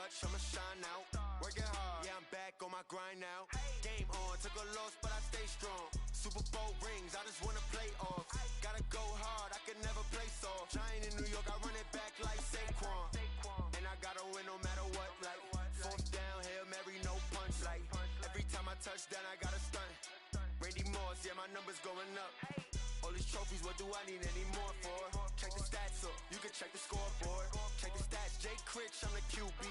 clutch, I'ma shine out. Working hard, yeah, I'm back on my grind now. Game on, took a loss, but I stay strong. Super Bowl rings, I just wanna play off. Gotta go hard, I can never play soft. Giant in New York, I run it back like Saquon. And I gotta win no matter what, like fourth down, Hail Mary, no punch. Like every time I touch down, I gotta stunt. Randy Moss, yeah, my numbers going up. All these trophies, what do I need any more for? Check the stats up, you can check the scoreboard. Check the stats, Jay Critch, I'm the QB.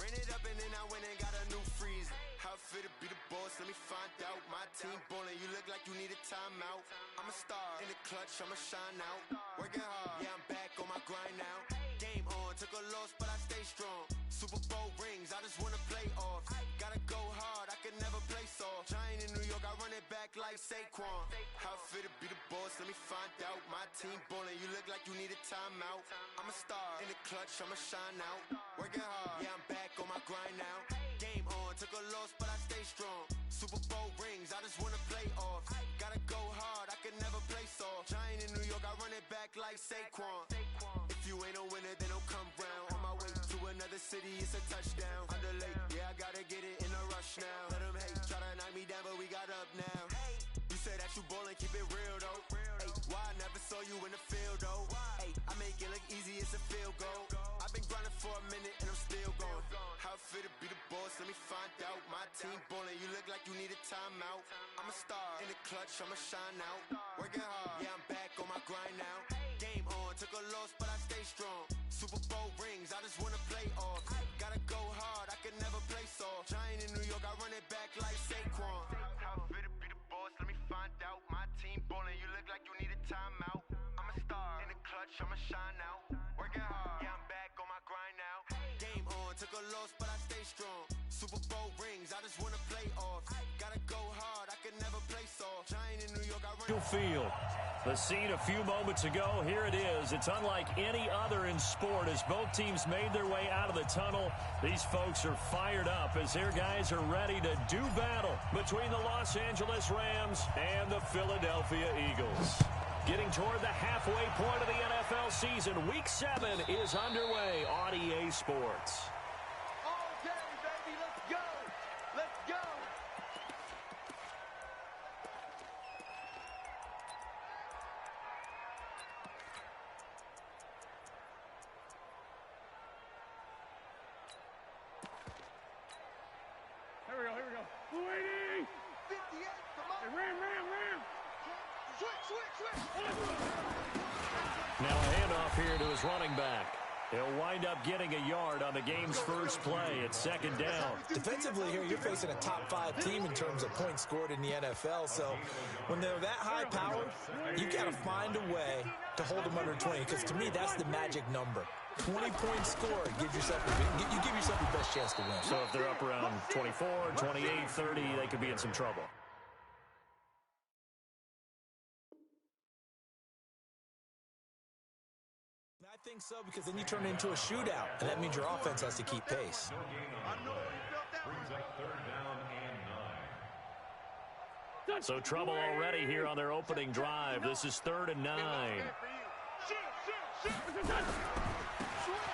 Ran it up and then I went and got a new freeze. How fit to be the boss, let me find out. My team ballin', you look like you need a timeout. I'm a star, in the clutch, I'ma shine out. Working hard, yeah, I'm back on my grind now. Game on, took a loss, but I stay strong. Super Bowl rings, I just wanna play off. Gotta go hard, I can never play soft. Giant in New York, I run it back like Saquon. How fit to be the boss, let me find out. My team ballin', you look like you need a timeout. I'm a star, in the clutch, I'ma shine out. Working hard, yeah, I'm back on my grind now. Game on, took a loss, but I stay strong. Super Bowl rings, I just wanna play off. Gotta go hard, I can never play soft. Giant in New York, I run it back like Saquon. If you ain't a winner, then don't come round. On my way to another city, it's a touchdown. Underlay, yeah, I gotta get it in a rush now. Let them hate, try to knock me down, but we got up now. You say that you ballin', keep it real though. Hey, why I never saw you in the field though? Hey, I make it look easy, it's a field goal. I've been grinding for a minute and I'm still going. How fit to be the boss, let me find out. My team ballin', you look like you need a timeout. I'm a star, in the clutch, I'ma shine out. Working hard, yeah, I'm back on my grind now. Game on, took a loss, but I stay strong. Super Bowl rings, I just wanna play off. Gotta go hard, I can never play soft. Giant in New York, I run it back like Saquon. How fit to be the boss, let me find out. My team ballin', you look like you need a timeout. I'm a star, in the clutch, I'ma shine out. Working hard, yeah, I'm back on my grind now. Game on, took a loss, but I stay strong. Super Bowl rings, I just wanna play off. Gotta go hard, I can never play soft. Giant in New York, I run Field. The scene a few moments ago, here it is. It's unlike any other in sport as both teams made their way out of the tunnel. These folks are fired up as their guys are ready to do battle between the Los Angeles Rams and the Philadelphia Eagles. Getting toward the halfway point of the NFL season, Week 7 is underway on EA Sports. All day, baby, let's go! Let's go! Here we go. Waiting! 58 from up. Hey, ram! Switch! Now a handoff here to his running back. He'll wind up getting a yard on the game's first play. It's second down. Defensively here, you're facing a top 5 team in terms of points scored in the NFL. So when they're that high powered, you got to find a way to hold them under 20. Because to me, that's the magic number. 20 points scored. You give yourself your best chance to win. So if they're up around 24, 28, 30, they could be in some trouble. I think so, because then you turn it into a shootout, and that means your offense has to keep pace. So trouble already here on their opening drive. This is 3rd and 9.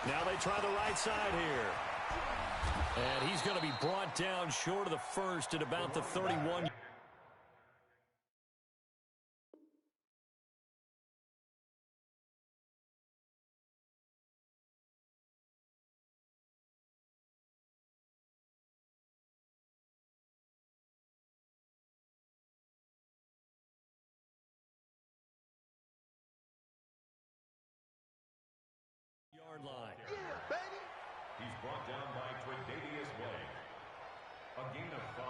Now they try the right side here. And he's going to be brought down short of the first at about the 31. Line. Yeah, baby. He's brought down by Tre'Davious White. A gain of 5.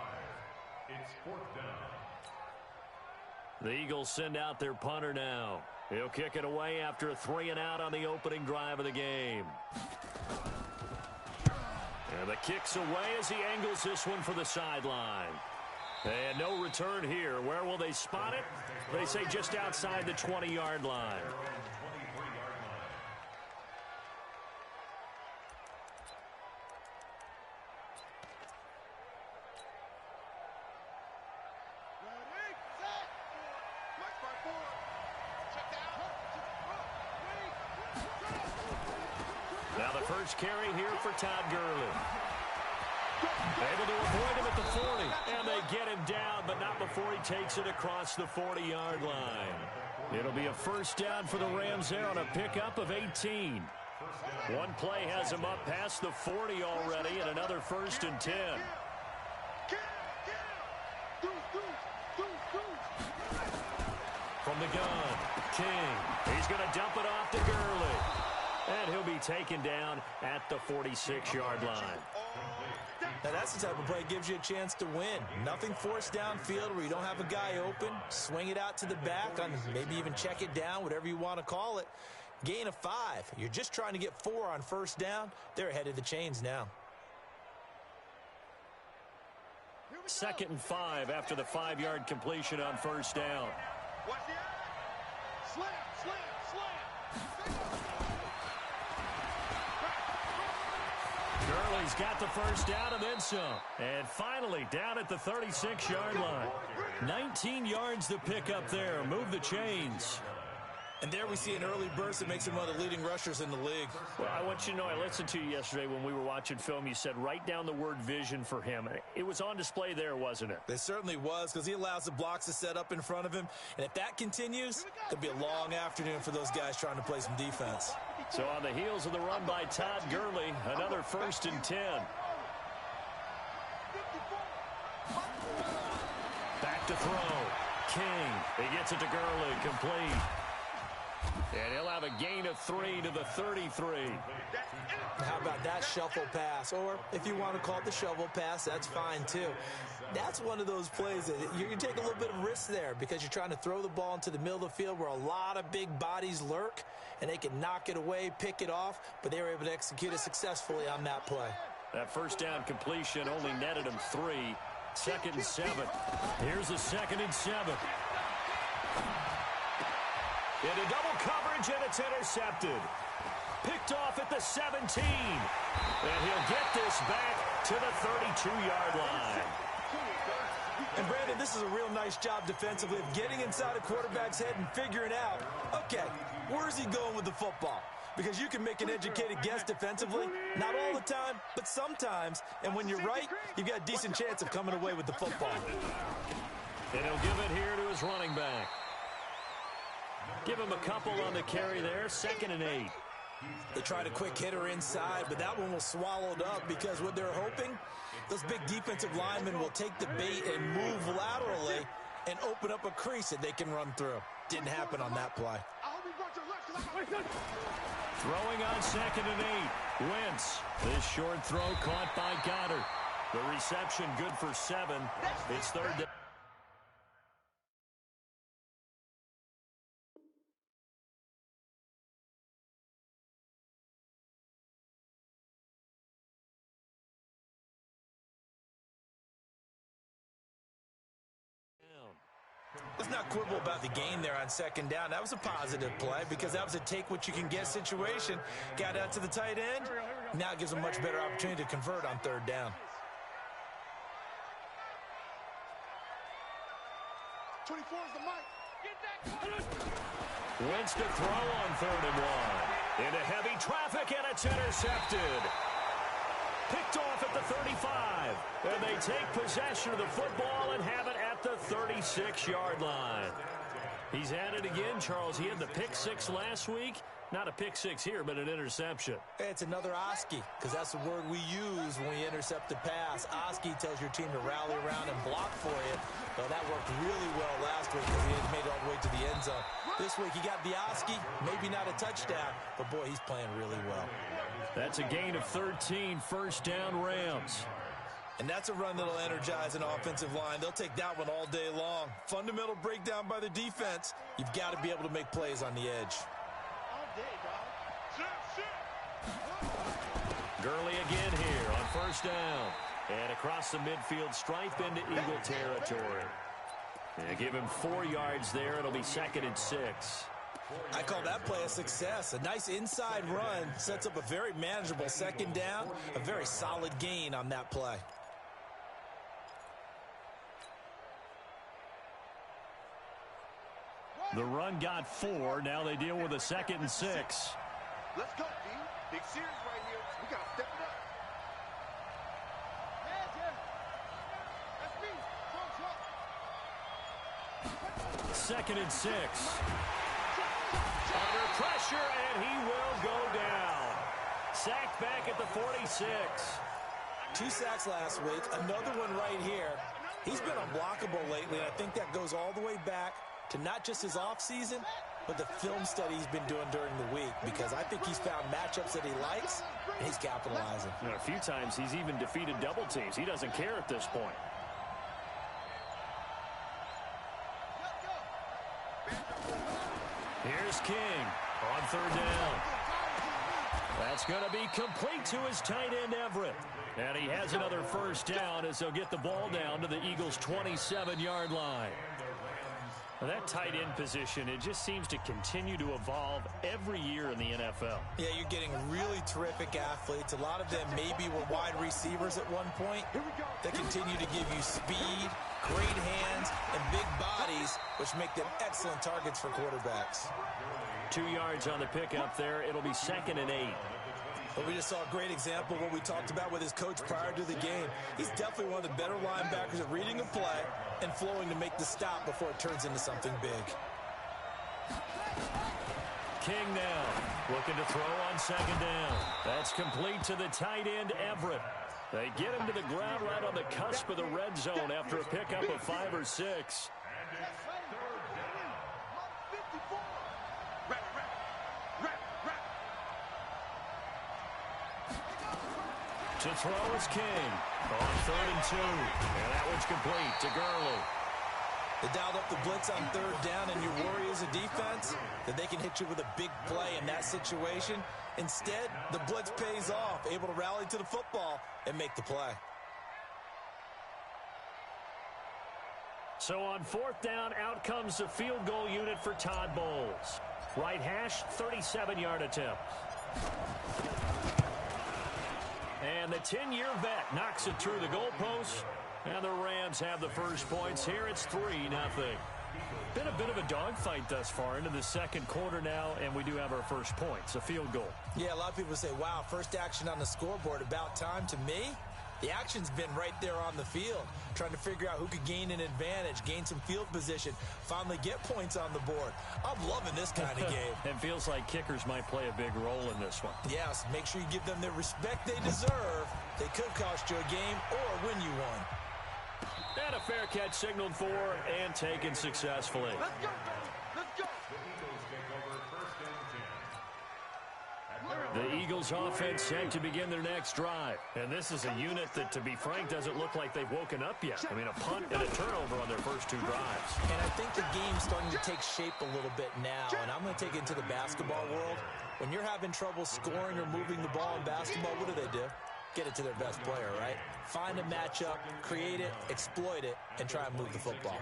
It's 4th down. The Eagles send out their punter now. He'll kick it away after a 3-and-out on the opening drive of the game. And the kick's away as he angles this one for the sideline. And no return here. Where will they spot it? They say just outside the 20-yard line. first carry here for Todd Gurley. Able to avoid him at the 40. And they get him down, but not before he takes it across the 40-yard line. It'll be a first down for the Rams there on a pickup of 18. One play has him up past the 40 already, and another 1st and 10. From the gun, King. He's going to dump it off to Gurley. And he'll be taken down at the 46-yard line. Now, that's the type of play that gives you a chance to win. Nothing forced downfield where you don't have a guy open. Swing it out to the back, maybe even check it down, whatever you want to call it. Gain of 5. You're just trying to get 4 on first down. They're ahead of the chains now. 2nd and 5 after the 5-yard completion on first down. Watch the eye. Slam, slam, slam. Gurley's got the first down and then some. And finally down at the 36-yard line. 19 yards to pick up there. Move the chains. And there we see an early burst that makes him one of the leading rushers in the league. Well, I want you to know, I listened to you yesterday when we were watching film. You said write down the word vision for him. It was on display there, wasn't it? It certainly was, because he allows the blocks to set up in front of him. And if that continues, it could be a long afternoon for those guys trying to play some defense. So on the heels of the run by Todd Gurley, another 1st and 10. Back to throw. King. He gets it to Gurley. Complete. And he'll have a gain of 3 to the 33. How about that shuffle pass? Or if you want to call it the shovel pass, that's fine too. That's one of those plays that you take a little bit of risk there because you're trying to throw the ball into the middle of the field where a lot of big bodies lurk, and they can knock it away, pick it off, but they were able to execute it successfully on that play. That first down completion only netted him 3. 2nd and 7. Here's a 2nd and 7. Into double coverage, and it's intercepted. Picked off at the 17. And he'll get this back to the 32-yard line. And, Brandon, this is a real nice job defensively of getting inside a quarterback's head and figuring out, okay, where's he going with the football? Because you can make an educated guess defensively, not all the time, but sometimes. And when you're right, you've got a decent chance of coming away with the football. And he'll give it here to his running back. Give him a couple on the carry there. 2nd and 8. They tried a quick hitter inside, but that one was swallowed up because what they're hoping, those big defensive linemen will take the bait and move laterally and open up a crease that they can run through. Didn't happen on that play. Throwing on 2nd and 8. Wentz. This short throw caught by Goddard. The reception good for 7. It's 3rd down. Let's not quibble about the gain there on 2nd down. That was a positive play because that was a take-what-you-can-get situation. Got out to the tight end. Now it gives them a much better opportunity to convert on 3rd down. 24 is the mic. Get that. Wentz to throw on 3rd and 1. Into heavy traffic, and it's intercepted. Picked off at the 35. And they take possession of the football and have it at the 36-yard line. He's at it again, Charles. He had the pick 6 last week. Not a pick 6 here, but an interception. It's another Oski, because that's the word we use when we intercept a pass. Oski tells your team to rally around and block for you. Well, that worked really well last week because he had made it all the way to the end zone. This week he got the Oski, maybe not a touchdown, but boy, he's playing really well. That's a gain of 13, first down Rams. And that's a run that'll energize an offensive line. They'll take that one all day long. Fundamental breakdown by the defense. You've got to be able to make plays on the edge. Gurley again here on first down. And across the midfield stripe into Eagle territory. And give him 4 yards there. It'll be 2nd and 6. I call that play a success. A nice inside run sets up a very manageable 2nd down. A very solid gain on that play. The run got 4. Now they deal with a 2nd and 6. Let's go, D. Big series right here. We got to step it up. That's me. Second and 6. Under pressure, and he will go down. Sacked back at the 46. 2 sacks last week, another one right here. He's been unblockable lately, and I think that goes all the way back to not just his offseason, but the film study he's been doing during the week, because I think he's found matchups that he likes, and he's capitalizing. And a few times he's even defeated double teams. He doesn't care at this point. Here's King on third down. That's going to be complete to his tight end, Everett. And he has another first down as they'll get the ball down to the Eagles' 27-yard line. Now that tight end position, it just seems to continue to evolve every year in the NFL. Yeah, you're getting really terrific athletes. A lot of them maybe were wide receivers at one point. They continue to give you speed, great hands, and big bodies, which make them excellent targets for quarterbacks. 2 yards on the pickup there. It'll be 2nd and 8. But we just saw a great example of what we talked about with his coach prior to the game. He's definitely one of the better linebackers at reading a play and flowing to make the stop before it turns into something big. King now looking to throw on 2nd down. That's complete to the tight end, Everett. They get him to the ground right on the cusp of the red zone after a pickup of 5 or 6. To throw is King on 3rd and 2. And that one's complete to Gurley. They dialed up the blitz on 3rd down, and you worry as a defense that they can hit you with a big play in that situation. Instead, the blitz pays off, able to rally to the football and make the play. So on 4th down, out comes the field goal unit for Todd Bowles. Right hash, 37-yard attempt. And the 10-year vet knocks it through the goalpost. And the Rams have the first points here. It's 3-0. Been a bit of a dogfight thus far into the second quarter now, and we do have our first points, a field goal. Yeah, a lot of people say, wow, first action on the scoreboard, about time. To me, the action's been right there on the field, trying to figure out who could gain an advantage, gain some field position, finally get points on the board. I'm loving this kind of game. It feels like kickers might play a big role in this one. Yes, make sure you give them the respect they deserve. They could cost you a game or win you one. And a fair catch signaled for and taken successfully. Let's go. Let's go. The Eagles offense set to begin their next drive. And this is a unit that, to be frank, doesn't look like they've woken up yet. I mean, a punt and a turnover on their first 2 drives. And I think the game's starting to take shape a little bit now. And I'm going to take it into the basketball world. When you're having trouble scoring or moving the ball in basketball, what do? Get it to their best player, right? Find a matchup, create it, exploit it, and try and move the football.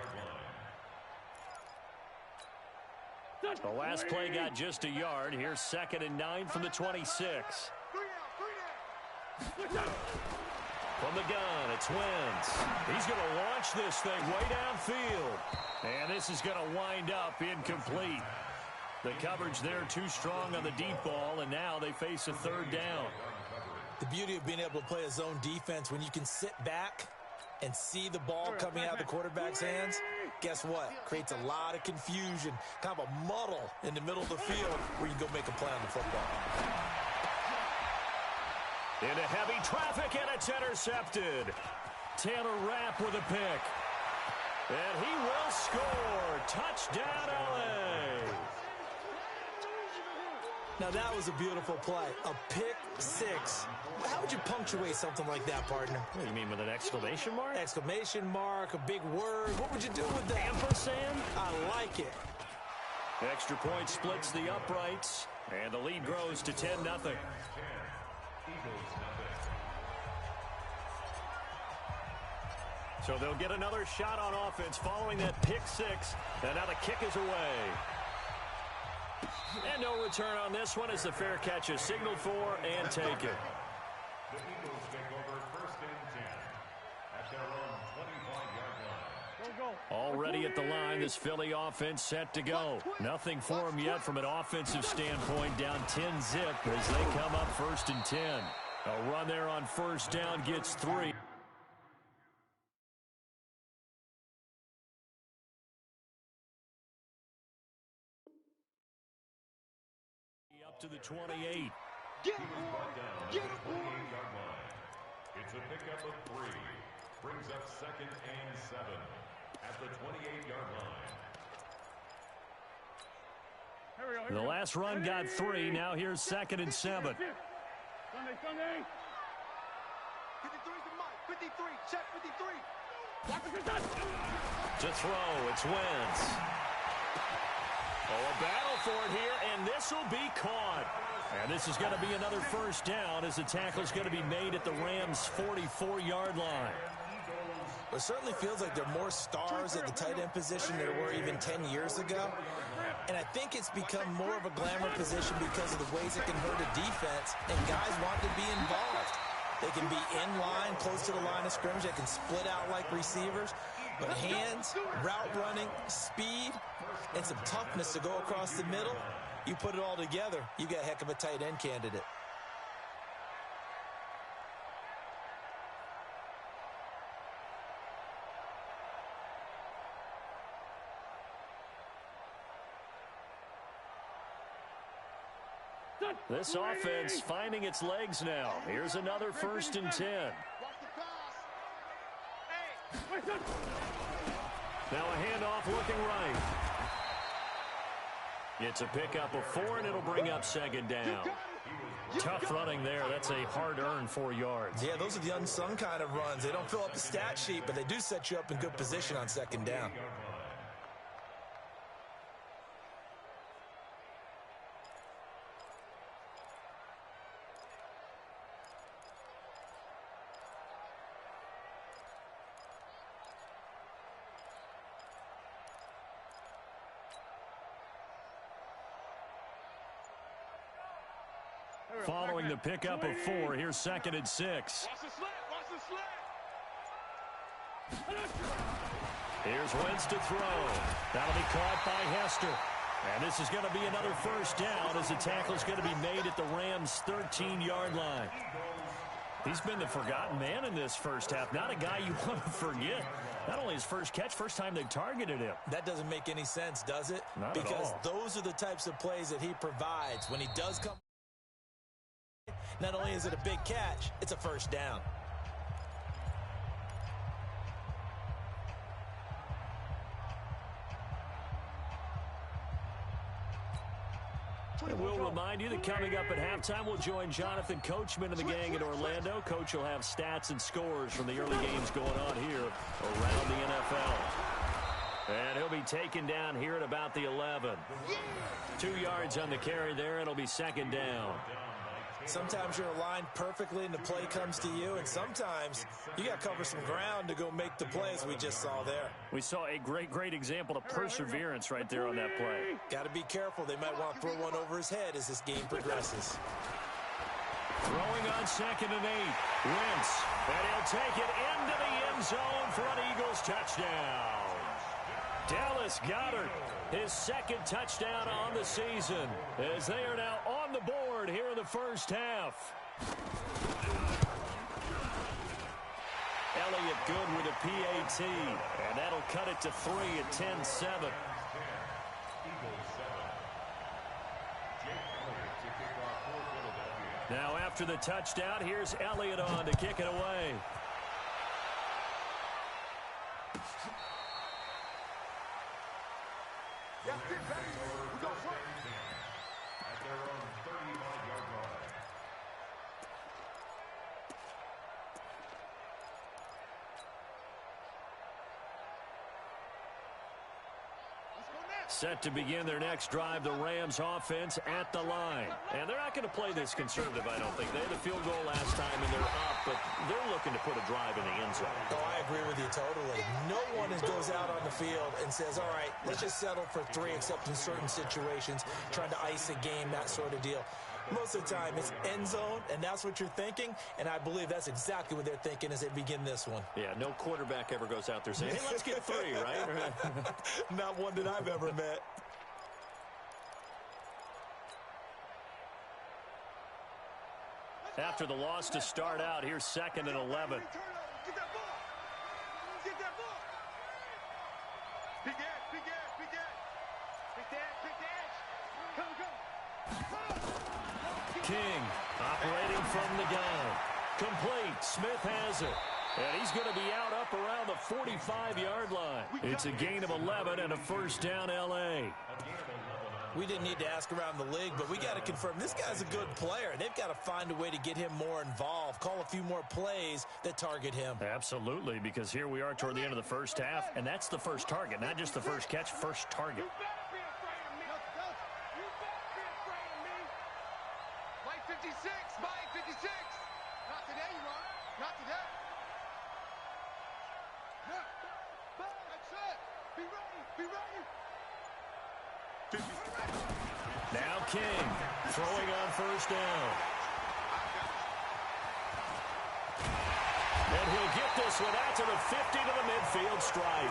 The last play got just a yard. Here's 2nd and 9 from the 26. From the gun, it's Wentz. He's going to launch this thing way downfield. And this is going to wind up incomplete. The coverage there too strong on the deep ball, and now they face a 3rd down. The beauty of being able to play a zone defense, when you can sit back and see the ball coming out of the quarterback's hands, guess what? Creates a lot of confusion, kind of a muddle in the middle of the field where you can go make a play on the football. Into heavy traffic, and it's intercepted. Taylor Rapp with a pick. And he will score. Touchdown, L.A. Now, that was a beautiful play. A pick 6. How would you punctuate something like that, partner? What do you mean, with an exclamation mark? Exclamation mark, a big word. What would you do with that? Ampersand? I like it. Extra point splits the uprights, and the lead grows to 10-0. So they'll get another shot on offense following that pick 6, and now the kick is away. And no return on this one as the fair catch is signaled for and taken. The Eagles take over 1st and 10 at their own 25-yard line. All Already at the line, this Philly offense set to go. Nothing for them yet from an offensive standpoint. Down 10-zip as they come up 1st and 10. A run there on 1st down gets 3. Up to the 28. Get him, boy. Get him, boy. It's a pickup of 3. Brings up 2nd and 7 at the 28-yard line. The last run got 3. Now here's 2nd and 7. Sunday. 53's the mic. 53. Check 53. To throw, it's Wentz. Oh, a battle for it here, and this will be caught. And this is going to be another 1st down as the tackle is going to be made at the Rams' 44-yard line. It certainly feels like there are more stars at the tight end position than there were even 10 years ago. And I think it's become more of a glamour position because of the ways it can hurt a defense, and guys want to be involved. They can be in line, close to the line of scrimmage. They can split out like receivers. But hands, route running, speed, and some toughness to go across the middle, you put it all together, you got a heck of a tight end candidate. This offense finding its legs now. Here's another 1st and 10. Now a handoff looking right. It's a pickup of 4, and it'll bring up 2nd down. Tough running there. That's a hard-earned 4 yards. Yeah, those are the unsung kind of runs. They don't fill up the stat sheet, but they do set you up in good position on 2nd down. Following the pickup of 4, here's 2nd and 6. Watch the slant. Here's Wentz to throw. That'll be caught by Hester. And this is going to be another 1st down as the tackle is going to be made at the Rams' 13-yard line. He's been the forgotten man in this first half. Not a guy you want to forget. Not only his first catch, first time they targeted him. That doesn't make any sense, does it? Not because at all. Those are the types of plays that he provides. When he does come, not only is it a big catch, it's a 1st down. And we'll remind you that coming up at halftime, we'll join Jonathan Coachman and the gang in Orlando. Coach will have stats and scores from the early games going on here around the NFL. And he'll be taken down here at about the 11. 2 yards on the carry there. It'll be 2nd down. Sometimes you're aligned perfectly and the play comes to you, and sometimes you got to cover some ground to go make the plays we just saw there. We saw a great example of perseverance right there on that play. Got to be careful. They might want to throw one over his head as this game progresses. Throwing on 2nd and 8. Wentz. And he'll take it into the end zone for an Eagles touchdown. Dallas Goedert, his 2nd touchdown on the season, as they are now on the board here in the first half. Elliott good with a PAT, and that'll cut it to 3 at 10-7. Now after the touchdown, here's Elliott on to kick it away. That's it, baby. We go front. At their own 35-yard line. Set to begin their next drive, the Rams offense at the line. And they're not going to play this conservative, I don't think. They had a field goal last time, and they're up, but they're looking to put a drive in the end zone. Oh, I agree with you totally. No one goes out on the field and says, all right, let's just settle for 3, except in certain situations, trying to ice a game, that sort of deal. Most of the time, it's end zone, and that's what you're thinking, and I believe that's exactly what they're thinking as they begin this one. Yeah, no quarterback ever goes out there saying, hey, let's get 3, right? Not one that I've ever met. After the loss to start out, here's 2nd and 11. Get that ball. Get that ball. Big ass, big ass, big ass. Big ass, big ass. Come. King operating from the gun. Complete. Smith has it. And he's going to be out up around the 45-yard line. It's a gain of 11 and a first down, L.A. We didn't need to ask around the league, but we got to confirm this guy's a good player. They've got to find a way to get him more involved, call a few more plays that target him. Absolutely, because here we are toward the end of the first half, and that's the first target, not just the first catch, first target. You better be afraid of me. You better be afraid of me. Mike 56, Mike 56. Not today, you are. Not today. No. That's it. Be ready. Be ready. Now King throwing on first down. And he'll get this one out to the 50 to the midfield stripe.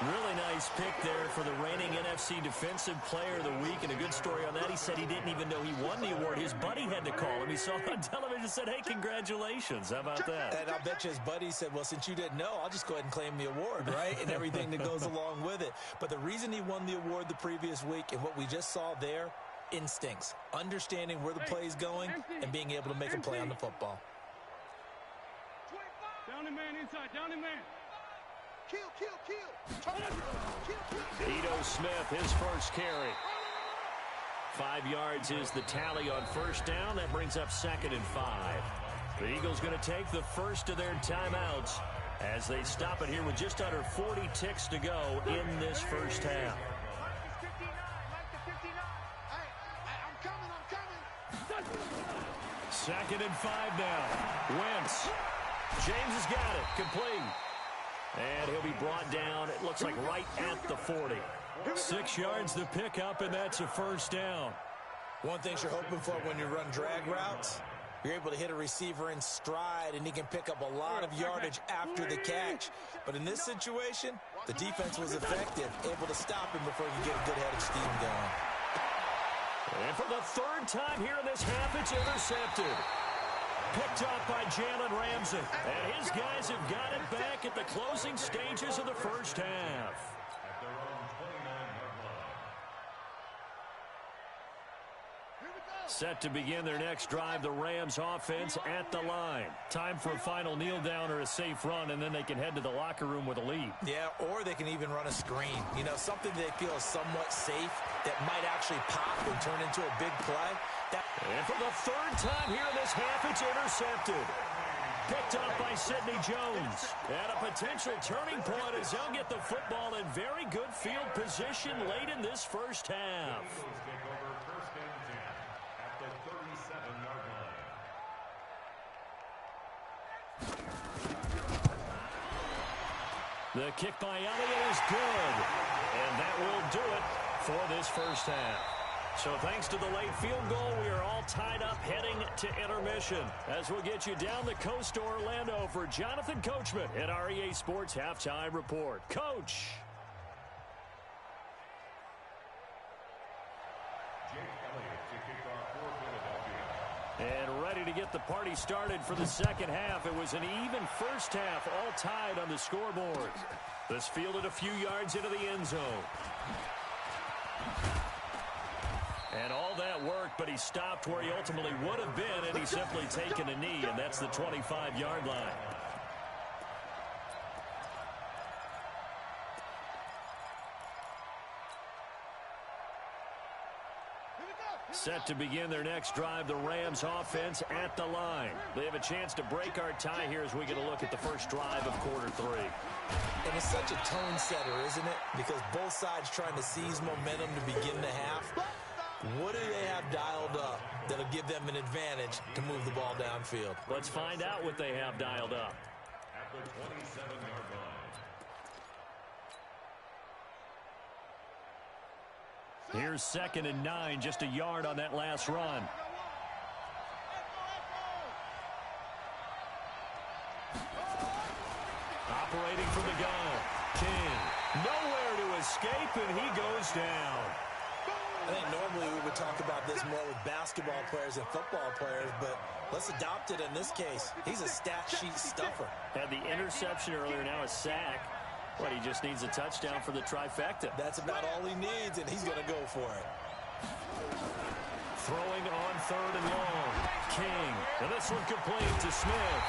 Really nice pick there for the reigning NFC Defensive Player of the Week. And a good story on that. He said he didn't even know he won the award. His buddy had to call him. He saw it on television and said, hey, congratulations. How about that? And I'll bet you his buddy said, well, since you didn't know, I'll just go ahead and claim the award, right? And everything that goes along with it. But the reason he won the award the previous week and what we just saw there, instincts, understanding where the play is going and being able to make a play on the football. Down the man inside. Down the man. Kill. Ito Smith, his first carry. 5 yards is the tally on first down. That brings up 2nd and 5. The Eagles going to take the first of their timeouts as they stop it here with just under 40 ticks to go in this first half. I'm coming. 2nd and 5 now. Wentz. James has got it. Complete. And he'll be brought down, it looks like right at the 40. 6 yards to pick up, and that's a first down. One thing you're hoping for when you run drag routes, you're able to hit a receiver in stride, and he can pick up a lot of yardage after the catch. But in this situation, the defense was effective, able to stop him before he could get a good head of steam going. And for the 3rd time here in this half, it's intercepted. Picked up by Jalen Ramsey. And his guys have got it back at the closing stages of the first half. At their own 29-yard line. Set to begin their next drive, the Rams offense at the line. Time for a final kneel down or a safe run, and then they can head to the locker room with a lead. Yeah, or they can even run a screen. You know, something they feel is somewhat safe that might actually pop and turn into a big play. And for the 3rd time here in this half, it's intercepted. Picked up by Sidney Jones. And a potential turning point as they'll get the football in very good field position late in this first half. Eagles take over 1st and 10 at the 37-yard line. The kick by Elliott is good. And that will do it for this first half. So thanks to the late field goal, we are all tied up heading to intermission. As we'll get you down the coast to Orlando for Jonathan Coachman at our EA Sports Halftime Report. Coach. Jake Elliott to kick off for Philadelphia. And ready to get the party started for the second half. It was an even first half, all tied on the scoreboard. This fielded a few yards into the end zone. And all that worked, but he stopped where he ultimately would have been, and he's simply taken a knee, and that's the 25-yard line. Set to begin their next drive, the Rams offense at the line. They have a chance to break our tie here as we get a look at the first drive of quarter 3. And it's such a tone setter, isn't it? Because both sides trying to seize momentum to begin the half. What do they have dialed up that'll give them an advantage to move the ball downfield? Let's find out what they have dialed up. At the 27-yard line. Here's 2nd and 9, just a yard on that last run. Operating from the gun, King. Nowhere to escape, and he goes down. I think normally we would talk about this more with basketball players and football players, but let's adopt it in this case. He's a stat sheet stuffer. Had the interception earlier, now a sack. But he just needs a touchdown for the trifecta. That's about all he needs, and he's going to go for it. Throwing on 3rd and long. King. And this one complete to Smith.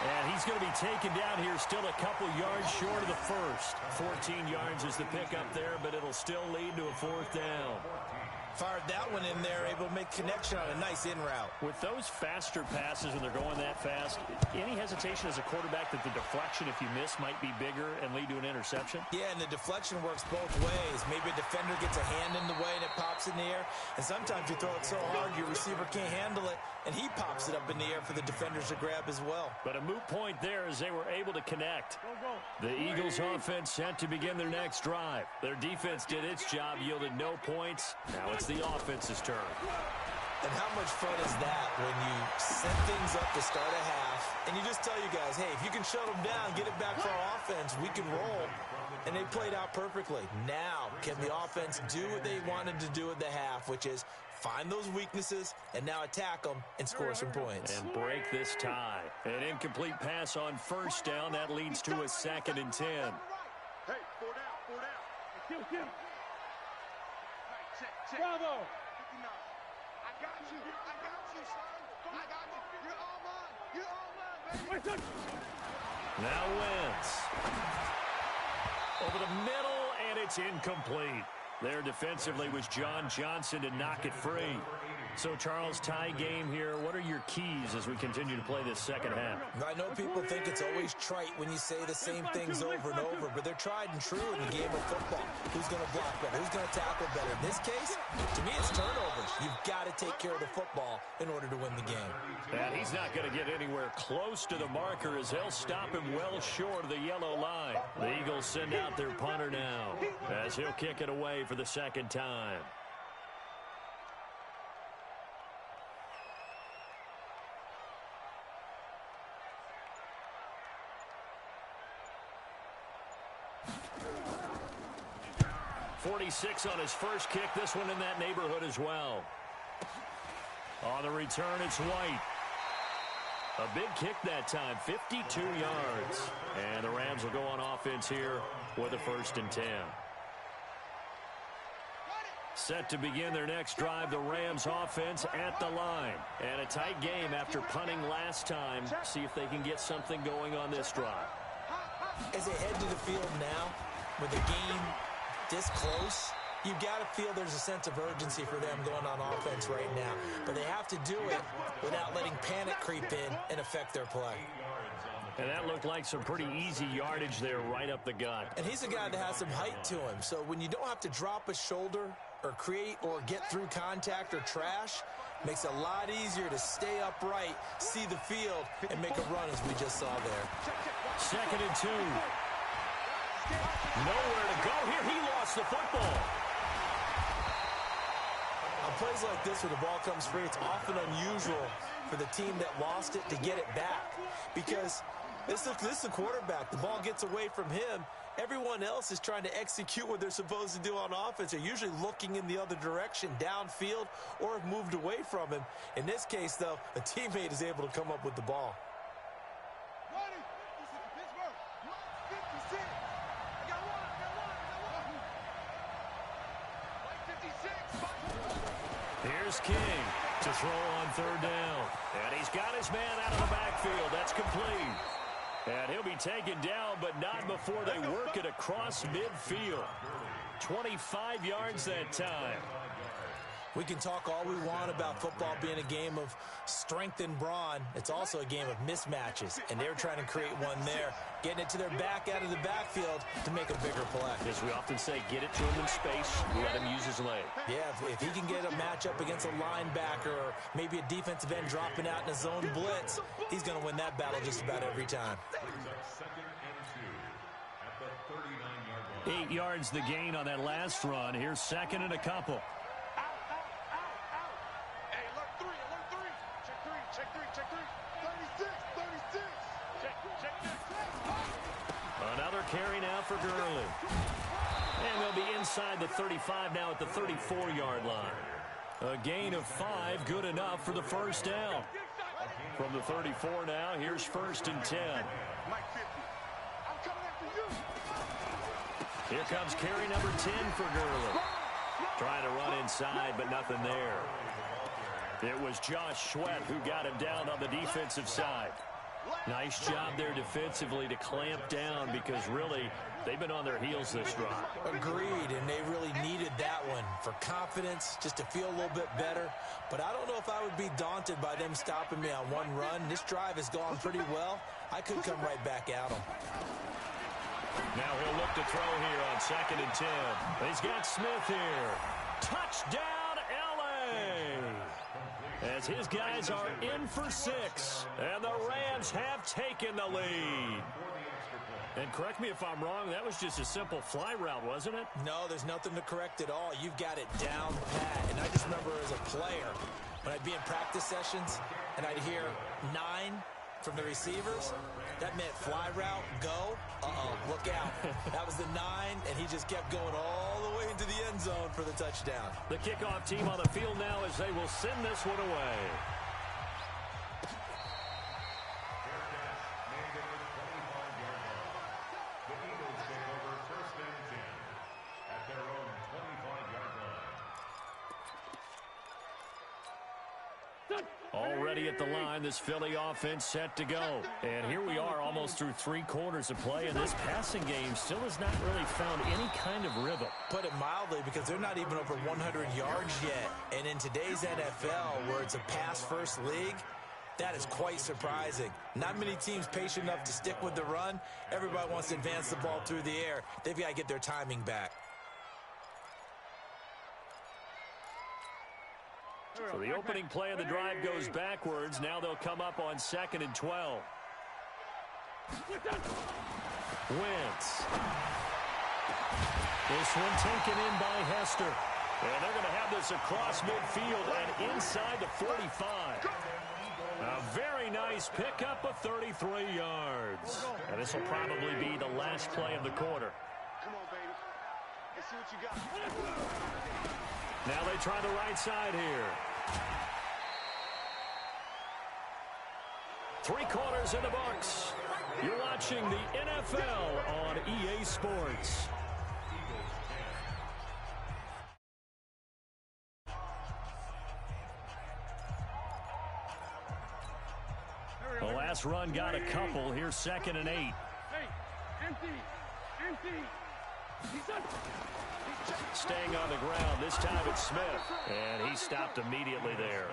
And he's going to be taken down here, still a couple yards short of the first. 14 yards is the pickup there, but it'll still lead to a 4th down. Fired that one in there, able to make connection on a nice in route. With those faster passes when they're going that fast, any hesitation as a quarterback that the deflection, if you miss, might be bigger and lead to an interception? Yeah, and the deflection works both ways. Maybe a defender gets a hand in the way and it pops in the air. And sometimes you throw it so hard your receiver can't handle it, and he pops it up in the air for the defenders to grab as well. But a moot point there as they were able to connect. The Eagles offense set to begin their next drive. Their defense did its job, yielded no points. Now it's the offense's turn. And how much fun is that when you set things up to start a half and you just tell you guys, hey, if you can shut them down, get it back for our offense, we can roll. And they played out perfectly. Now, can the offense do what they wanted to do at the half, which is find those weaknesses and now attack them and score some points. And break this tie. An incomplete pass on 1st down. That leads to a 2nd and 10. Hey, 4 down. Kill. Check. Bravo. I got you, son. I got you. You're all mine, baby. Now Wentz. Over the middle, and it's incomplete. There defensively was John Johnson to knock it free. So, Charles, tie game here. What are your keys as we continue to play this second half? I know people think it's always trite when you say the same things over and over, but they're tried and true in the game of football. Who's going to block better? Who's going to tackle better? In this case, to me, it's turnovers. You've got to take care of the football in order to win the game. And he's not going to get anywhere close to the marker as they'll stop him well short of the yellow line. The Eagles send out their punter now as he'll kick it away for the 2nd time. .46 on his first kick. This one in that neighborhood as well. On the return, it's White. A big kick that time, 52 yards. And the Rams will go on offense here with a 1st and 10. Set to begin their next drive, the Rams offense at the line. And a tight game after punting last time. See if they can get something going on this drive. As they head to the field now, with the game this close, you've got to feel there's a sense of urgency for them going on offense right now. But they have to do it without letting panic creep in and affect their play. And that looked like some pretty easy yardage there right up the gut. And he's a guy that has some height to him. So when you don't have to drop a shoulder or create or get through contact or trash, makes it a lot easier to stay upright, see the field, and make a run as we just saw there. 2nd and 2. Nowhere to go here. He lost the football. On plays like this where the ball comes free, it's often unusual for the team that lost it to get it back. Because this is the quarterback. The ball gets away from him. Everyone else is trying to execute what they're supposed to do on offense. They're usually looking in the other direction, downfield, or have moved away from him. In this case, though, a teammate is able to come up with the ball. Here's King to throw on 3rd down. And he's got his man out of the backfield. That's complete. And he'll be taken down, but not before they work it across midfield. 25 yards that time. We can talk all we want about football being a game of strength and brawn. It's also a game of mismatches, and they're trying to create one there, getting it to their back out of the backfield to make a bigger play. As we often say, get it to him in space, let him use his leg. Yeah, if he can get a matchup against a linebacker or maybe a defensive end dropping out in a zone blitz, he's going to win that battle just about every time. 2nd and 2 at the 39-yard line. 8 yards the gain on that last run. Here's second and a couple. Out. Hey, alert three. Check three. 36. Check. Another carry now for Gurley. And they'll be inside the 35 now at the 34-yard line. A gain of 5, good enough for the first down. From the 34 now, here's first and 10. Mike 50. I'm coming after you. Here comes carry number 10 for Gurley. Trying to run inside, but nothing there. It was Josh Sweat who got him down on the defensive side. Nice job there defensively to clamp down because really they've been on their heels this drive. Agreed, and they really needed that one for confidence, just to feel a little bit better. But I don't know if I would be daunted by them stopping me on one run. This drive has gone pretty well. I could come right back at them. Now he'll look to throw here on second and 10. He's got Smith here. Touchdown, L.A. As his guys are in for 6. And the Rams have taken the lead. And correct me if I'm wrong, that was just a simple fly route, wasn't it? No, there's nothing to correct at all. You've got it down pat. And I just remember as a player, when I'd be in practice sessions and I'd hear 9 from the receivers, that meant fly route, go. Look out. That was the 9, and he just kept going all the way into the end zone for the touchdown. The kickoff team on the field now as they will send this one away. Already at the line, this Philly offense set to go. And here we are almost through 3 quarters of play, and this passing game still has not really found any kind of rhythm. Put it mildly, because they're not even over 100 yards yet. And in today's NFL, where it's a pass-first league, that is quite surprising. Not many teams patient enough to stick with the run. Everybody wants to advance the ball through the air. They've got to get their timing back. So the opening play of the drive goes backwards. Now they'll come up on second and 12. Wentz. This one taken in by Hester. And they're going to have this across midfield and inside the 45. A very nice pickup of 33 yards. And this will probably be the last play of the quarter. Come on, baby. Let's see what you got. Now they try the right side here. 3 quarters in the books. You're watching the NFL on EA Sports. The last run got a couple. Here's second and 8. Hey, empty. He's up. Staying on the ground. This time it's Smith. And he stopped immediately there.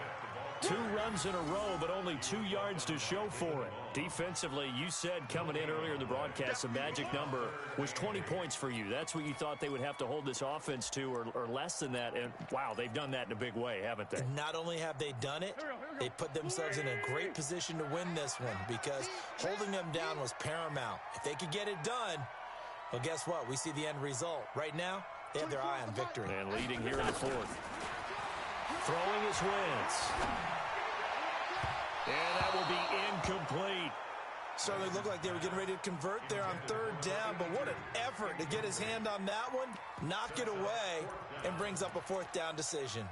2 runs in a row, but only 2 yards to show for it. Defensively, you said coming in earlier in the broadcast, the magic number was 20 points for you. That's what you thought they would have to hold this offense to, or less than that. And, wow, they've done that in a big way, haven't they? Not only have they done it, they put themselves in a great position to win this one, because holding them down was paramount. If they could get it done, well, guess what? We see the end result. Right now, they have their eye on victory. And leading here in the 4th. Throwing his Wentz. And that will be incomplete. Certainly looked like they were getting ready to convert there on 3rd down, but what an effort to get his hand on that one, knock it away, and brings up a 4th down decision.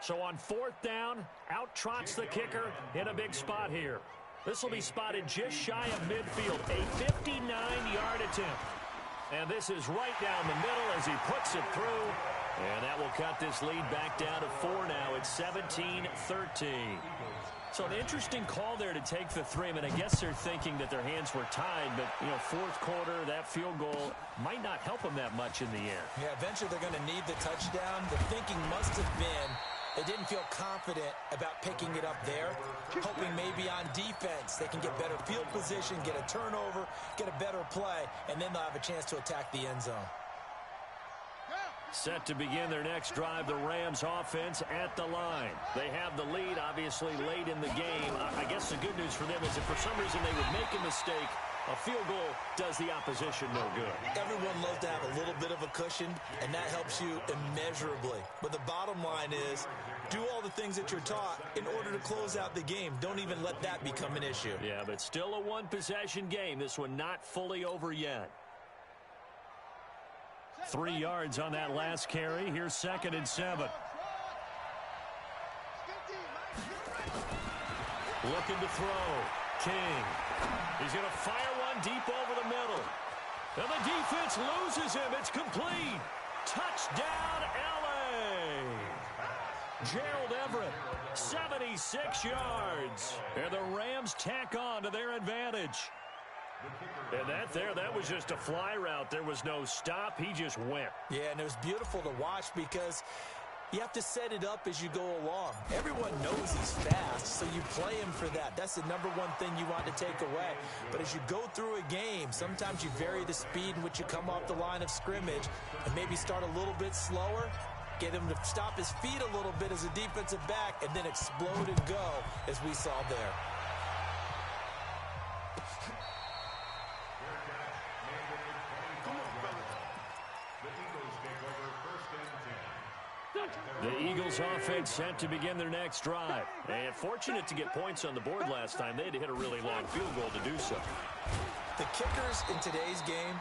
So on 4th down, out trots the kicker in a big spot here. This will be spotted just shy of midfield, a 59-yard attempt. And this is right down the middle as he puts it through. And that will cut this lead back down to 4 now. It's 17-13. So an interesting call there to take the 3. I mean, I guess they're thinking that their hands were tied, but, 4th quarter, that field goal might not help them that much in the end. Yeah, eventually they're going to need the touchdown. The thinking must have been they didn't feel confident about picking it up there, hoping maybe on defense they can get better field position, get a turnover, get a better play, and then they'll have a chance to attack the end zone. Set to begin their next drive, the Rams offense at the line. They have the lead, obviously, late in the game. I guess the good news for them is if for some reason they would make a mistake, A field goal does the opposition no good. Everyone loves to have a little bit of a cushion, and that helps you immeasurably. But the bottom line is, do all the things that you're taught in order to close out the game. Don't even let that become an issue. Yeah, but still a one-possession game. This one not fully over yet. 3 yards on that last carry. Here's 2nd and 7. Looking to throw. King. He's going to fire one deep over the middle. And the defense loses him. It's complete. Touchdown, L.A. Gerald Everett, 76 yards. And the Rams tack on to their advantage. And that was just a fly route. There was no stop. He just went. Yeah, and it was beautiful to watch because you have to set it up as you go along. Everyone knows he's fast, so you play him for that. That's the number one thing you want to take away. But as you go through a game, sometimes you vary the speed in which you come off the line of scrimmage and maybe start a little bit slower, get him to stop his feet a little bit as a defensive back, and then explode and go as we saw there. The Eagles offense set to begin their next drive. And fortunate to get points on the board last time. They had to hit a really long field goal to do so. The kickers in today's game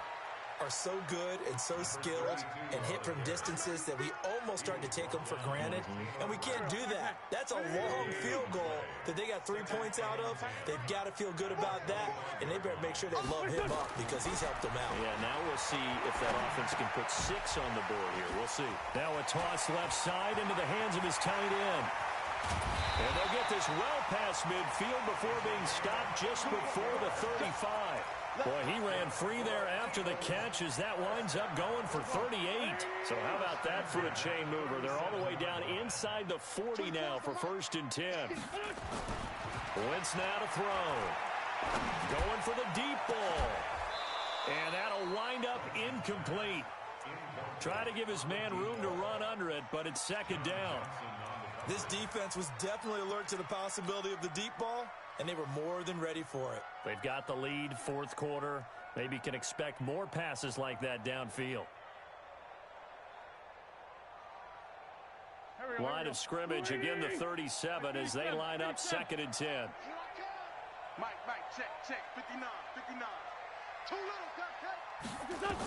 are so good and so skilled and hit from distances that we almost start to take them for granted. And we can't do that. That's a long field goal that they got 3 points out of. They've got to feel good about that, and they better make sure they love him up because he's helped them out. Yeah, now we'll see if that offense can put 6 on the board here. We'll see. Now a toss left side into the hands of his tight end. And they'll get this well past midfield before being stopped just before the 35. Boy, he ran free there after the catch as that winds up going for 38. So how about that for a chain mover? They're all the way down inside the 40 now for 1st and 10. Wentz now to throw. Going for the deep ball. And that'll wind up incomplete. Try to give his man room to run under it, but it's 2nd down. This defense was definitely alert to the possibility of the deep ball, and they were more than ready for it. They've got the lead, 4th quarter. Maybe can expect more passes like that downfield. Line of scrimmage, again the 37 as they line up 2nd and 10. Mike, check, 59. Too little,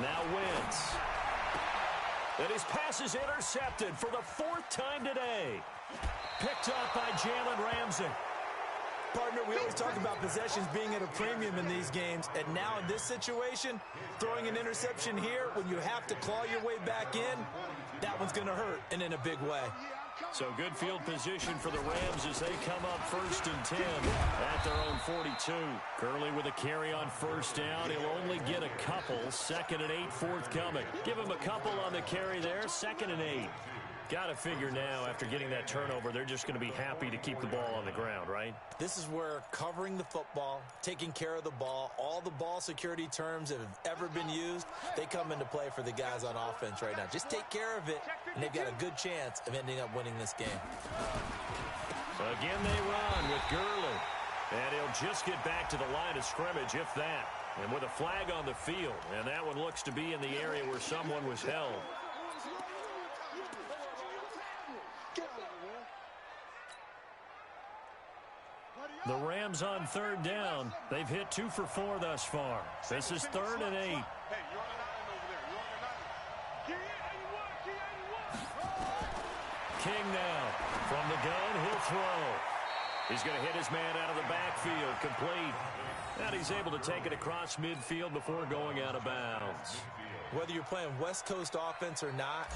Now Wentz. And his pass is intercepted for the 4th time today. Picked up by Jalen Ramsey. Partner, we always talk about possessions being at a premium in these games, and now in this situation, throwing an interception here when you have to claw your way back in, that one's going to hurt, and in a big way. So good field position for the Rams as they come up 1st and 10 at their own 42. Gurley with a carry on 1st down. He'll only get a couple. 2nd and 8 forthcoming. Give him a couple on the carry there. 2nd and 8. Got to figure now, after getting that turnover, they're just going to be happy to keep the ball on the ground, right? This is where covering the football, taking care of the ball, all the ball security terms that have ever been used, they come into play for the guys on offense right now. Just take care of it, and they've got a good chance of ending up winning this game. So again, they run with Gurley. And he'll just get back to the line of scrimmage, if that. And with a flag on the field. And that one looks to be in the area where someone was held. The Rams on 3rd down. They've hit 2 for 4 thus far. This is 3rd and 8. Hey, you're on an island over there. You're on an island. King now. From the gun, he'll throw. He's going to hit his man out of the backfield. Complete. And he's able to take it across midfield before going out of bounds. Whether you're playing West Coast offense or not,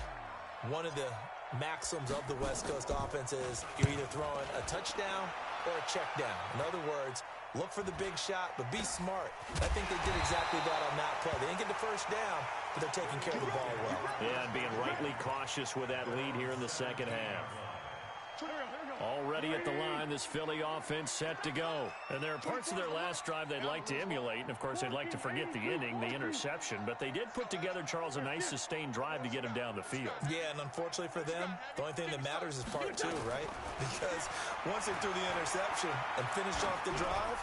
one of the maxims of the West Coast offense is you're either throwing a touchdown or a check down. In other words, look for the big shot, but be smart. I think they did exactly that on that play. They didn't get the 1st down, but they're taking care of the ball well. Yeah, and being rightly cautious with that lead here in the 2nd half. Already at the line, this Philly offense set to go. And there are parts of their last drive they'd like to emulate. And, of course, they'd like to forget the inning, the interception. But they did put together, Charles, a nice sustained drive to get him down the field. Yeah, and unfortunately for them, the only thing that matters is part 2, right? Because once they threw the interception and finished off the drive,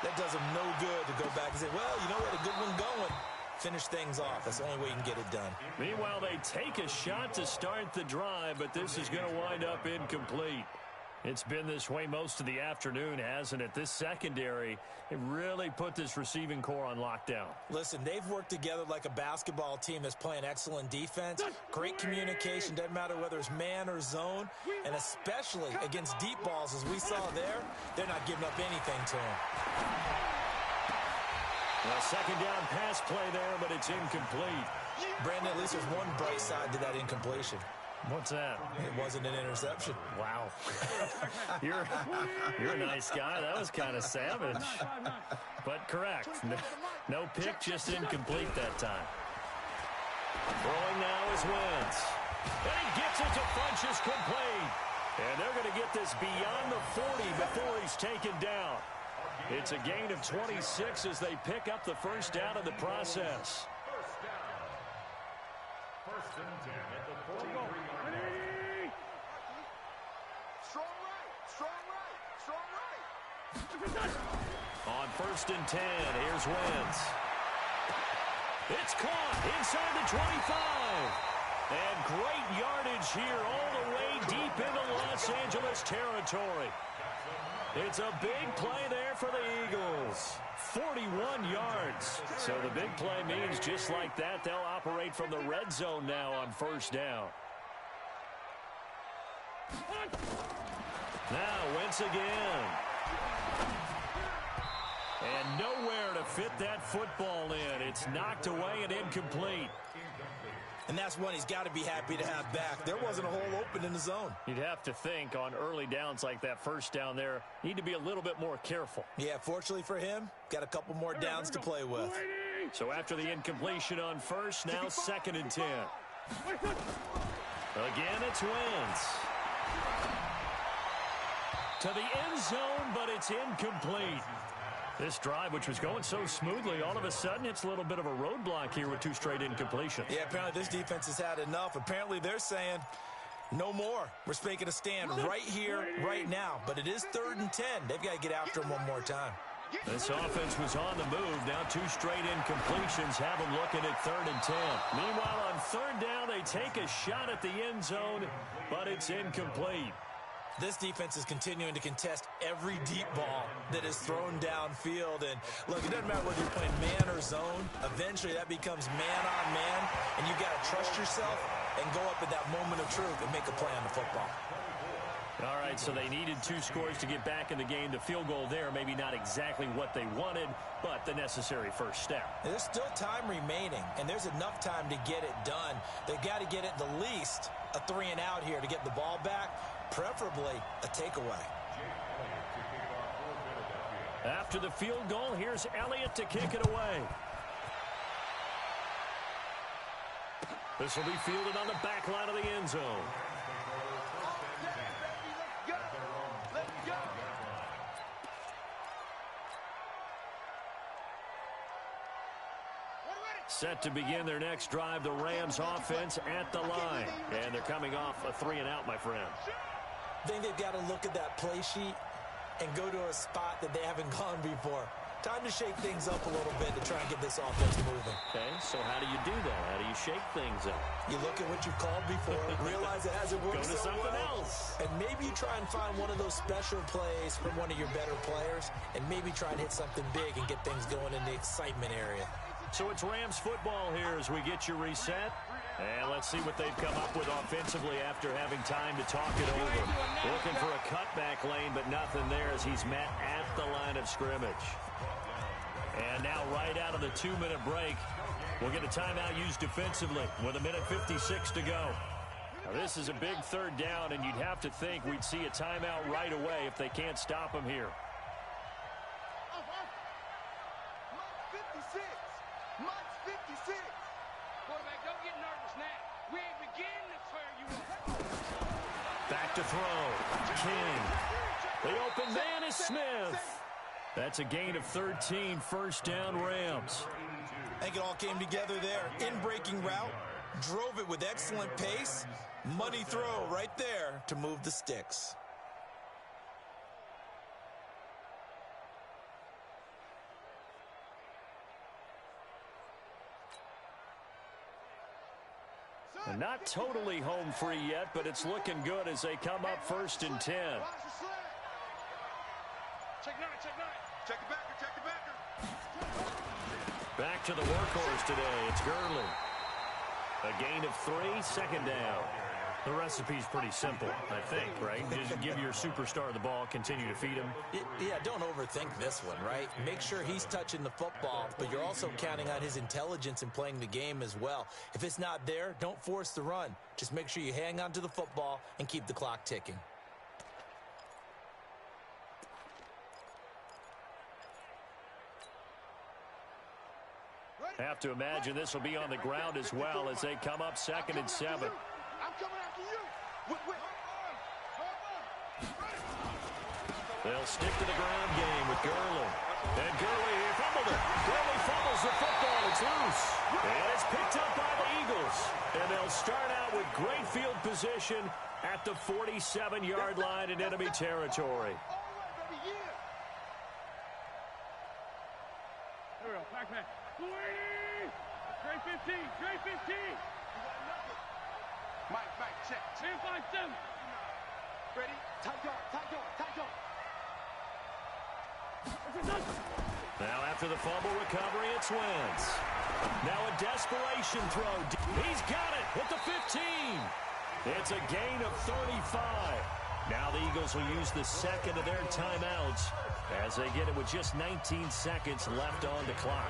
That does them no good to go back and say, well, you know what, a good one going. Finish things off. That's the only way you can get it done. Meanwhile, they take a shot to start the drive, but this is going to wind up incomplete. It's been this way most of the afternoon, hasn't it? This secondary, it really put this receiving core on lockdown. Listen, they've worked together like a basketball team that's playing excellent defense. Great communication, doesn't matter whether it's man or zone, and especially against deep balls, as we saw there, they're not giving up anything to them. Well, second down pass play there, but it's incomplete. Brandon, at least there's one bright side to that incompletion. What's that? It wasn't an interception. Wow. You're a nice guy. That was kind of savage. But correct. No pick, just incomplete that time. Throwing now is Wentz. And he gets it to Funchess complete. And they're going to get this beyond the 40 before he's taken down. It's a gain of 26 as they pick up the first down in the process. First and 10 at the 43-yard line. Strong right, strong right, strong right. On first and 10, here's Wentz. It's caught inside the 25. And great yardage here all the way deep into Los Angeles territory. It's a big play there for the Eagles. 41 yards. So the big play means just like that, they'll operate from the red zone now on first down. Now Wentz again. And nowhere to fit that football in. It's knocked away and incomplete. And that's one he's got to be happy to have back. There wasn't a hole open in the zone. You'd have to think on early downs like that first down there, need to be a little bit more careful. Yeah, fortunately for him, got a couple more downs to play with. So after the incompletion on first, now second and 10. Again, it's Wentz. To the end zone, but it's incomplete. This drive, which was going so smoothly, all of a sudden it's a little bit of a roadblock here with two straight incompletions. Yeah, apparently this defense has had enough. Apparently they're saying no more. We're making a stand right here, right now. But it is 3rd and 10. They've got to get after him one more time. This offense was on the move. Now two straight incompletions have them looking at 3rd and 10. Meanwhile, on 3rd down, they take a shot at the end zone, but it's incomplete. This defense is continuing to contest every deep ball that is thrown downfield. And look, it doesn't matter whether you're playing man or zone. Eventually that becomes man on man, and you got to trust yourself and go up at that moment of truth and make a play on the football. All right, so they needed 2 scores to get back in the game. The field goal there, maybe not exactly what they wanted, but the necessary first step. There's still time remaining, and there's enough time to get it done. They've got to get it the least a 3 and out here to get the ball back, preferably a takeaway. After the field goal, here's Elliott to kick it away. This will be fielded on the back line of the end zone. Set to begin their next drive, the Rams offense at the line. And they're coming off a 3 and out, my friend. I think they've got to look at that play sheet and go to a spot that they haven't gone before. Time to shake things up a little bit to try and get this offense moving. Okay, so how do you do that? How do you shake things up? You look at what you've called before, realize it hasn't worked Go to so something well, else. and maybe you try and find one of those special plays from one of your better players, and maybe try and hit something big and get things going in the excitement area. So it's Rams football here as we get you reset. And let's see what they've come up with offensively after having time to talk it over. Looking for a cutback lane, but nothing there as he's met at the line of scrimmage. And now right out of the 2-minute break, we'll get a timeout used defensively with 1:56 to go. Now this is a big 3rd down, and you'd have to think we'd see a timeout right away if they can't stop him here. Mike 56. Quarterback, don't get nervous now. We ain't beginning to clear you up. Back to throw. King. The open man is Smith. That's a gain of 13, first down Rams. I think it all came together there. In-breaking route, drove it with excellent pace. Money throw right there to move the sticks. Not totally home free yet, but it's looking good as they come up 1st and 10. Check it backer, check the backer. Back to the workhorse today. It's Gurley. A gain of 3, 2nd down. The recipe's pretty simple, I think, right? Just give your superstar the ball, continue to feed him. Yeah, don't overthink this one, right? Make sure he's touching the football, but you're also counting on his intelligence in playing the game as well. If it's not there, don't force the run. Just make sure you hang on to the football and keep the clock ticking. Have to imagine this will be on the ground as well as they come up 2nd and 7. I'm coming after you. They'll stick to the ground game with Gurley. And Gurley, he fumbled it. Gurley fumbles the football. It's loose. And it's picked up by the Eagles. And they'll start out with great field position at the 47-yard line in enemy territory. There we go. Back. Straight 15. Straight 15. Mike, check. 10-5-7. Ready? Tight guard. Now after the fumble recovery, it's Wentz. Now a desperation throw. He's got it with the 15. It's a gain of 35. Now the Eagles will use the second of their timeouts as they get it with just 19 seconds left on the clock.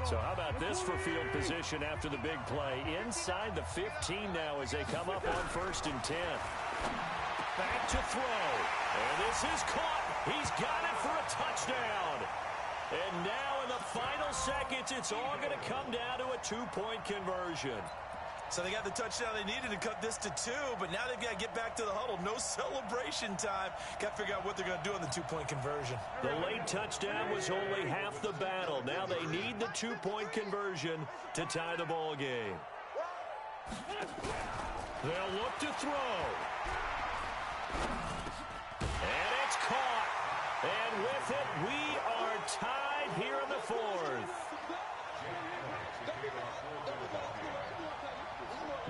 So how about this for field position after the big play? Inside the 15 now as they come up on 1st and 10. Back to throw. And this is caught. He's got it for a touchdown. And now in the final seconds, it's all going to come down to a 2-point conversion. So they got the touchdown they needed to cut this to 2, but now they've got to get back to the huddle. No celebration time. Got to figure out what they're going to do on the 2-point conversion. The late touchdown was only half the battle. Now they need the 2-point conversion to tie the ball game. They'll look to throw. And it's caught. And with it, we are tied here in the 4th.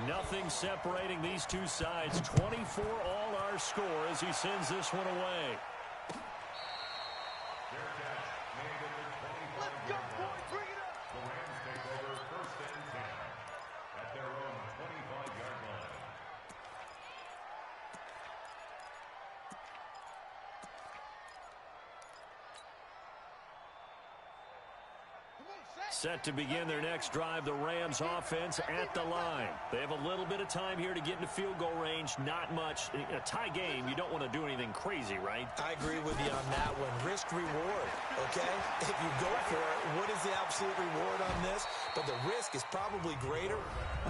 Nothing separating these two sides. 24 all our score as he sends this one away. Let's go, boys. Bring it up. The Rams take over 1st and 10 at their own 25-yard line. Set to begin their next drive, the Rams offense at the line. They have a little bit of time here to get into field goal range. Not much. A tie game, you don't want to do anything crazy, right? I agree with you on that one. Risk reward, okay? If you go for it, what is the absolute reward on this? But the risk is probably greater.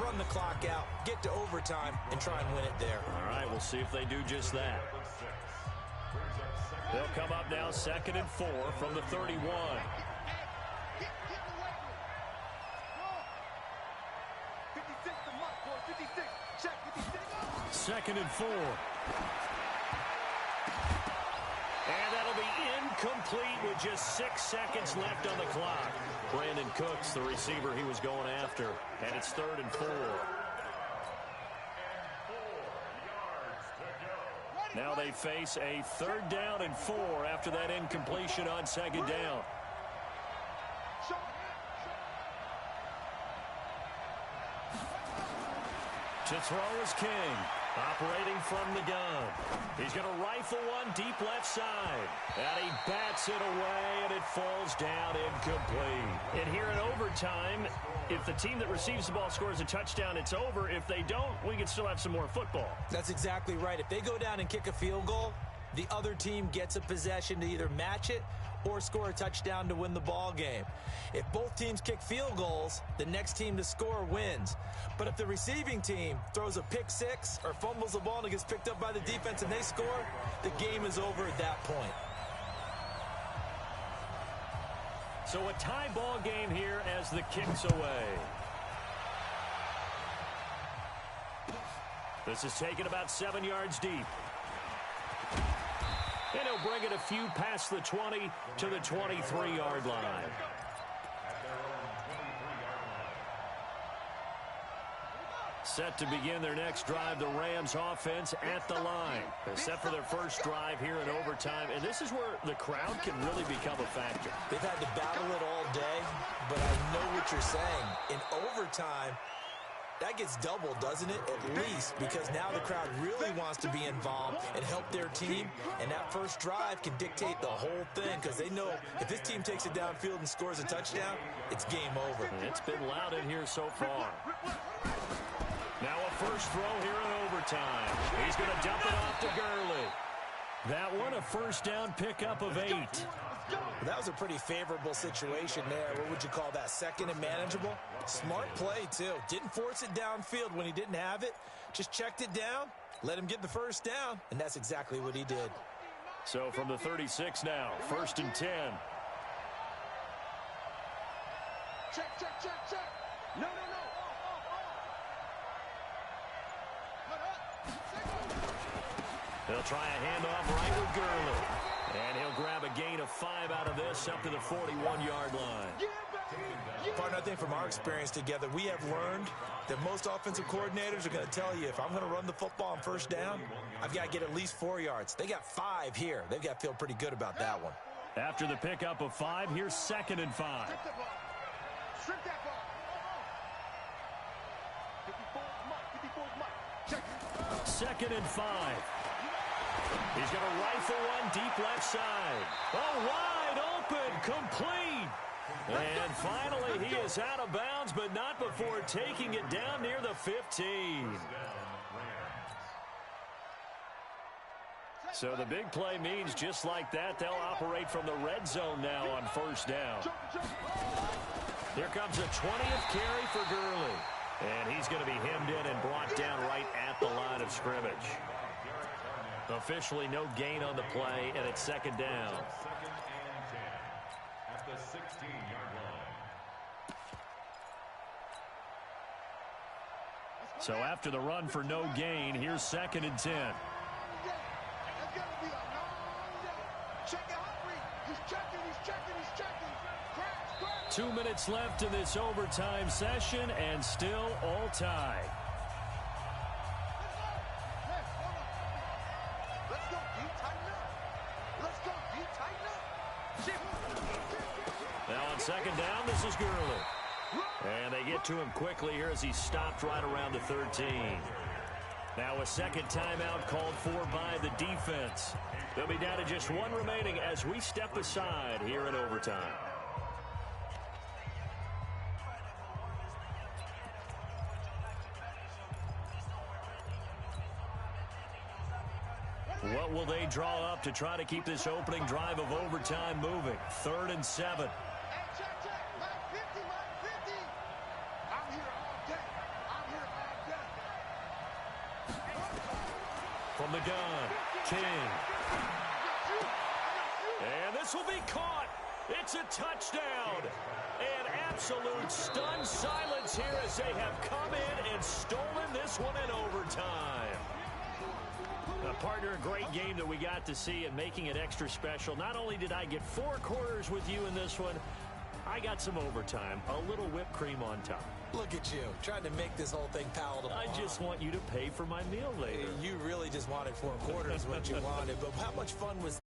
Run the clock out, get to overtime, and try and win it there. All right, we'll see if they do just that. They'll come up now 2nd and 4 from the 31. Second and 4. And that'll be incomplete with just 6 seconds left on the clock. Brandon Cooks, the receiver he was going after. And it's 3rd and 4. Now they face a 3rd down and 4 after that incompletion on 2nd down. To throw is King, operating from the gun. He's going to rifle one deep left side. And he bats it away, and it falls down incomplete. And here in overtime, if the team that receives the ball scores a touchdown, it's over. If they don't, we can still have some more football. That's exactly right. If they go down and kick a field goal, the other team gets a possession to either match it or score a touchdown to win the ball game. If both teams kick field goals, the next team to score wins. But if the receiving team throws a pick six or fumbles the ball and it gets picked up by the defense and they score, the game is over at that point. So a tie ball game here as the kick's away. This is taken about 7 yards deep. And he'll bring it a few past the 20 to the 23-yard line. Set to begin their next drive, the Rams offense at the line. Set for their first drive here in overtime. And this is where the crowd can really become a factor. They've had to battle it all day, but I know what you're saying. In overtime, that gets doubled, doesn't it? At least, because now the crowd really wants to be involved and help their team. And that first drive can dictate the whole thing because they know if this team takes it downfield and scores a touchdown, it's game over. It's been loud in here so far. Now a first throw here in overtime. He's going to dump it off to Gurley. That one a first down pickup of 8. That was a pretty favorable situation there. What would you call that? Second and manageable? Smart play, too. Didn't force it downfield when he didn't have it. Just checked it down, let him get the first down, and that's exactly what he did. So from the 36 now, 1st and 10. Check, check, check, check. No, no, no. They'll try a handoff right with Gurley. And he'll grab a gain of 5 out of this up to the 41-yard line. Partner, I think from our experience together, we have learned that most offensive coordinators are going to tell you, if I'm going to run the football on first down, I've got to get at least 4 yards. They got 5 here. They've got to feel pretty good about that one. After the pickup of 5, here's 2nd and 5. Strip that ball. 54's Mike. Check. 2nd and 5. He's going to rifle one deep left side. Oh, wide open, complete. And finally, he is out of bounds, but not before taking it down near the 15. So the big play means just like that, they'll operate from the red zone now on first down. Here comes a 20th carry for Gurley. And he's going to be hemmed in and brought down right at the line of scrimmage. Officially no gain on the play, and it's 2nd down. 2nd and 10 at the 16-yard line. So after the run for no gain, here's 2nd and 10. That's going to be a long day. Check it out. He's checking, he's checking, he's checking. Crash. 2 minutes left in this overtime session, and still all tied. Let's go, D. Tighten up. Let's go, D. Tighten up. Now on 2nd down, this is Gurley. And they get to him quickly here as he stopped right around the 13. Now a second timeout called for by the defense. They'll be down to just 1 remaining as we step aside here in overtime. What will they draw up to try to keep this opening drive of overtime moving? 3rd and 7. Hey, check, check. Line 50, line 50. I'm here all day. I'm here all day. From the gun, King. And this will be caught. It's a touchdown. An absolute stunned silence here as they have come in and stolen this one in overtime. Partner, a great game that we got to see and making it extra special. Not only did I get 4 quarters with you in this one, I got some overtime, a little whipped cream on top. Look at you, trying to make this whole thing palatable. I just want you to pay for my meal later. You really just wanted 4 quarters, what you wanted, but how much fun was